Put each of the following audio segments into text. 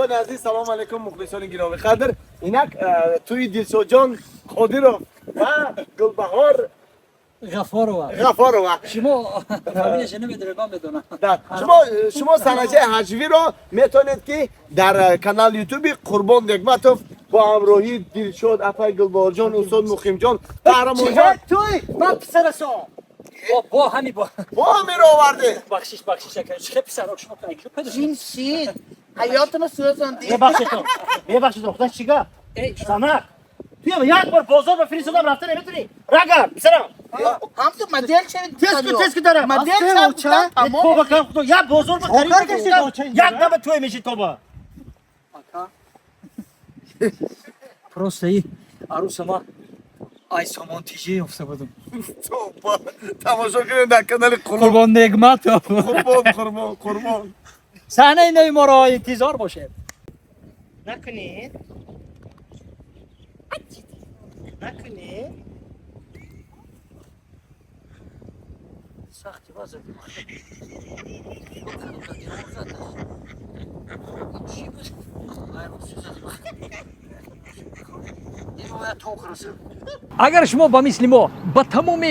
دوستان عزیز سلام علیکم مخلصان گرامی قدر اینک توی دلشوجان قادرов و گلبهار غفارова شما فامیلش نمیدونید من بدونم. شما سنجه حجوی رو میتونید که در کانال یوتیوب قربان نگمتوف با همراهی دلشاد افای گلبهار جان استاد مقیم جان قهرمان جان توی من پسرسام با همین با همین رو آورده بخشش کنید چه پسر شما کنید این چی؟ حیاتمو سوزاندی. ببخشید دختر چیگاه سمک توی یک بار بازار به فرستادم رفته نمیتونی رگم پسرم هم تو مدل چه تست که دارم مدل چه تو با کم خدا یک بازار به خرید یک دم توی میشی تو با просто ای عروس ما ای سامان تیجی افته بودم تماشا کنید در کانال قربان نگمت قربان صحنه اینه ما را انتظار باشه نکنی؟ سختی واسه اگر شما با مثل ما با تمام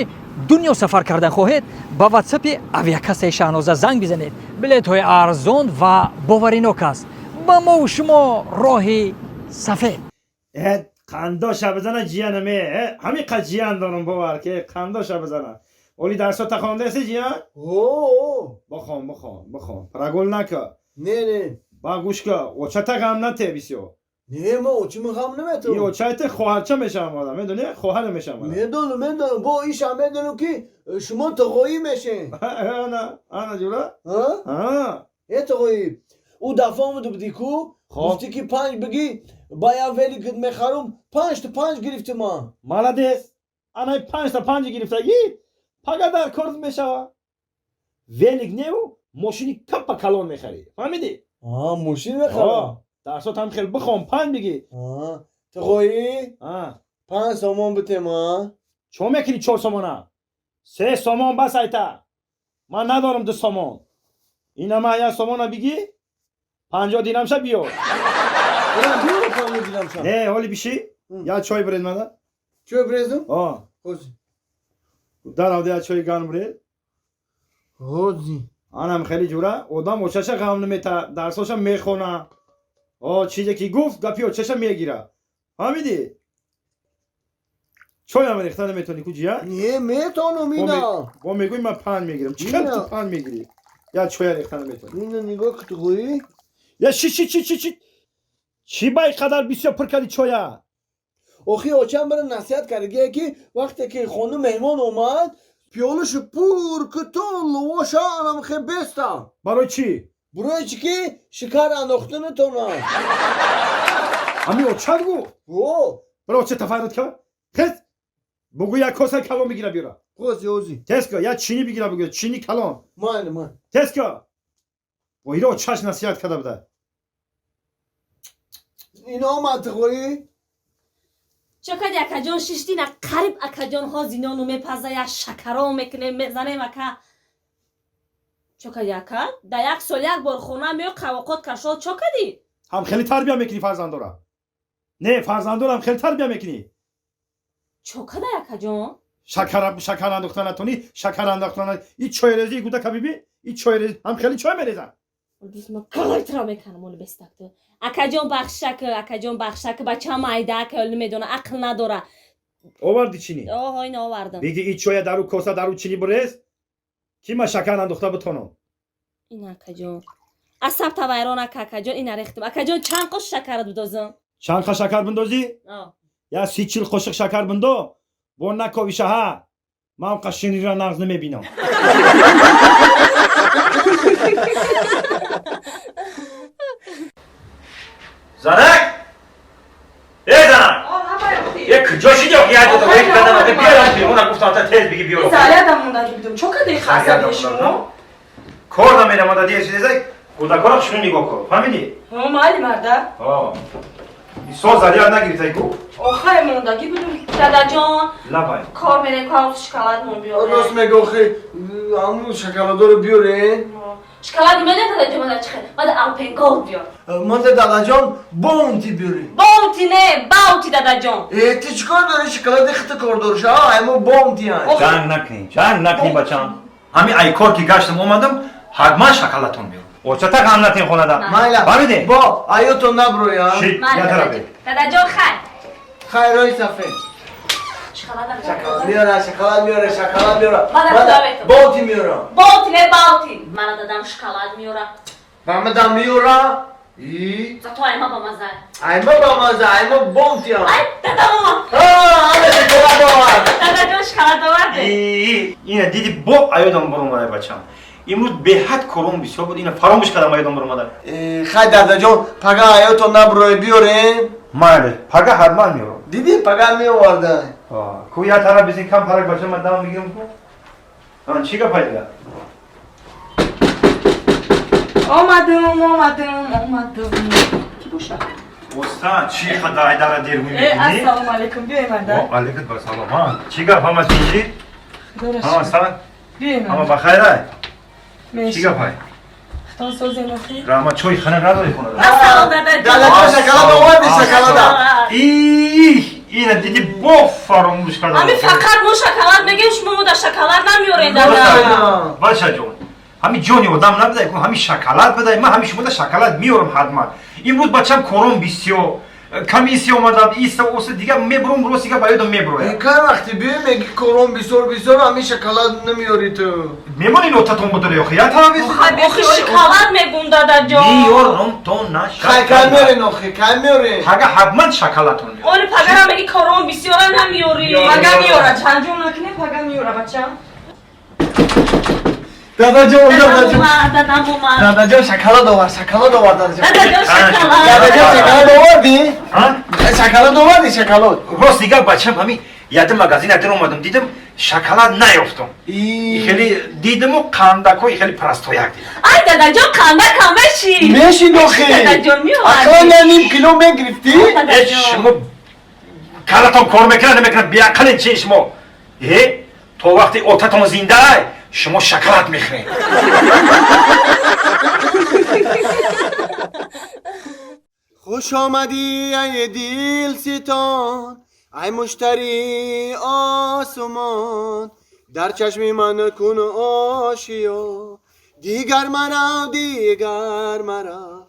دنیا سفر کردن خواهید با واتساپ اویاکاس شاهنوزه زنگ بزنید بلیط های ارزان و باوریناک است با ما و شما راه سفید قنداش بزنه جیانمه همین قد جیان دارم باور که قنداش بزنه اولی درسا تخوانده هستی جیان؟ بخوان پرگل نکه نه با گوش که اوچه تا غم نته بیسیو نه ما اوچی میخوام ای نمیتونم اوچه تا خواهرچه میشم آدم میدونی؟ خواهر میشم آدم میدونم با ایش هم میدونم که شما تقویی میشین آنا جورا؟ ای تقویی او دفعه آمده بودی کو گفتی که 5 بگی باید ولی که میخرم 5 تا 5 گرفتی ما مالدیس آنای 5 تا 5 گرفته پگه در کرد میشوه ولیگ نیو ماشینی کپ کلان میخری فهمیدی؟ ماشین میخرم درسات هم خیلی بخوام 5 بگی تقویی 5 سامان بته ما چون میکنی 4 سامانه 3 سامان بس ایتا من ندارم 2 سامان اینا ما یک سامانه بگی 50 دینم شد بیار نه حالی بیشی یا چای برید ماده چای بریزم؟ خوزی در آده یا چای گرم برید خوزی آنم خیلی جوره آدم و چشه غم نمیته درساشم میخونه چیزی که گفت گپی و چشه میگیره فهمیدی چای هم ریخته نمیتونی کجیه؟ نه میتونم اینا با میگوی من 5 میگیرم چقدر تو 5 میگیری یا چای ریخته نمیتونی اینا نگاه که تقویی یا چی با اینقدر بسیار پر کردی چایه آخی آچم برای نصیحت کرده که وقتی که خانم مهمان اومد پیالش پور کتون لواش آنم خیلی بستم برای چی؟ برای چی که شکر انداخته نتونم همین چند گو؟ برای چه تفاوت کرد؟ خیلی بگو یک کاسه کلان بگیره بیاره خوزی تسکا یا چینی بگیره بگو چینی کلان من تسکا و ایرا چش نصیحت کرده بوده اینا منطقه‌ای چقدر اکجان ششتی نه قریب اکجان ها زینانو میپزه یا شکرها میکنه میزنه مکه چقدر یکا در یک سال یک بار خونه میو قواقات کشال چقدی هم خیلی تربیه میکنی فرزندورا نه فرزندورا هم خیلی تربیه میکنی چقدر اکجان شکر انداختن نتونی شکر انداختن این چای ریزی گوده کبیبی این چای ریزی هم خیلی چای میریزن ما کلایترا میکنم اونو بستکتو اکجان بخشک بچه هم ایده که نمیدونه عقل نداره آوردی چینی این آوردم بگی این چای درو کاسه درو چینی بریز کی ما شکر انداخته بتونم این اکجان عصب تویران اکجان این ریختم اکجان چند قش شکر بدازم چند خا شکر بندازی یا 30 قاشق شکر بندو با نکاویشه ها من قشنگی را نغز نمیبینم زنک زنک یک جاشی جو که تو وقت کردم که بیارم بیرون گفتم تا تیز بگی بیارم زالادم مونده بودم چون که خاصه شما کار نمیرم ماده دیگه چیزی کدا کارا شنو نگاه کن فهمیدی مالی مرده سو زالیا نگیری کو آخه موندگی بودم دادا جان لبای کار میره کار شکلات مون بیاره راست میگه آخی همون شکلات رو بیاره شکلات میده دادا جون مادر چخه بعد آلپنگول بیار مادر دادا جان باونتی بیاری باونتی نه باونتی دادا جون تی چیکار داری شکلات خط کوردورش ها اما باونتی هست جنگ نکنی بچم همین ای کار که گشتم اومدم حتما شکلاتون میارم اوچتا غم نتین خونه دا مایلا ببینید با ایوتو نبرو یا شی یا طرف دادا جون خیر خیرای سفید شکلات میاره شکلات میاره شکلات میاره مادر باونتی میاره باونتی نه باونتی من دادم شکلات میارم محمد میاره ای تو ایما با مزه ایما با مزه ایما باونتی ها ای دادا ماما همه شکلات آورد دادا جون شکلات آورده اینه دیدی با ایادم برو اومده بچم امروز به حد کروم بسیار بود اینه فراموش کردم ایادم برو اومده خیلی دادا جان پگه ایوتو نبروی بیاره ماله پگه حتما میارم دیدی پگه میورده کو یا طرف بزین کم فرق بچه من دام میگیرم کو چی که پیدا اومدم کی باشه استاد چی خدای داره دیر میبینی السلام علیکم بیای مادر علیکم السلام ها چی گپ هم چی ها استاد بیای اما مادر بخیره چی گپ های خطان سوزی نخی راما چوی خانه نداری خونه السلام دادا جون دادا جان شکلات آوردی شکلات اینه دیدی با فراموش کردم همین فقط ما شکلات بگیم شما در شکلات نمیارین دادا باشه جون همین جونی آدم نبده که همین شکلات بده من همین شما در شکلات میارم حتما امروز بچم کروم بیسیو کمیسی اومدم ایستا اوست دیگه میبرم روز دیگه باید میبروه کار وقتی بیای میگی کروم بیسور همین شکلات نمیاری تو میمونی نوتتون بوده یا خیلی تا بیسی آخه شکلات میگم دادا جون میارم تو نه کل میاری نخی کل میاری پگه حتما شکلاتون میارم اون پگرم میگی کارون بسیار نمیاری پگه میاره چند جون نکنه پگه میاره بچم دادا جان دادا بوما دادا جان شکلات آورد شکلات آورد دادا جان دادا جون دادا شکلات جان شکلات آوردی ها شکلات آوردی شکلات راست دیگه بچم همین یاد مغازین اتر اومدم دیدم شکلات نیافتم خیلی دیدم و قندکوی خیلی پرستویک دیدم ای دادا جون کامه چی میشی نخی دادا جون میوردی اصلا نیم کیلو میگرفتی دادا شما جون کارتون کار میکنه نمیکنه بیاقل چی شما تو وقتی اوتتون زنده شما شکلات میخورین خوش آمدی ای دل ستان ای مشتری آسمان در چشم من کن آشیا دیگر مرا دیگر مرا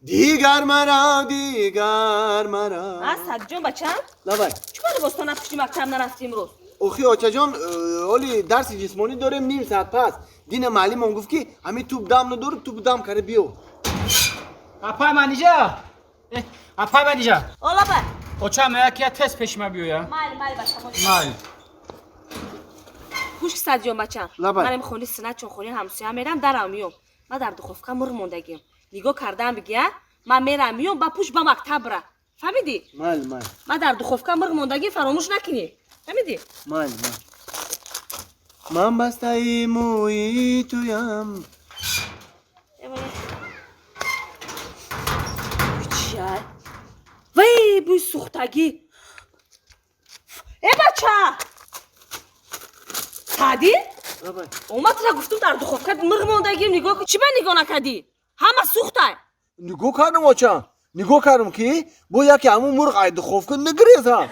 دیگر مرا دیگر مرا اسد جون بچم لبای چیکار بستون نپشتی مکتب نرفتیم روز اوخی آچا جان اولی درس جسمانی داریم نیم ساعت پس دین معلم گفت که همین توپ دم نداره توپ دم کرده بیو اپای من اینجا اپای من اینجا اولا با اوچا ما یکی تست پیش ما بیو یا مال بچم مال گوش صد جون بچم لبای. من میخونی سنت چون خونی همسایه میرم درم میام من در دخوفکم مر موندگیم نگاه کردم بگی من میرم میام با پوش با مکتب را فهمیدی مال من در دخوفکم مر موندگی فراموش نکنی فهمیدی مال من بسته موی تویم چیه وای بوی سوختگی ای بچه سعدی لبای اومد را گفتم در دخوفکت مر موندگیم نگاه کن چی من نگاه نکردی همه سوخته نگاه کردم آچا نگاه کردم که با یکی همون مرغ عید خوف کن نگریز ها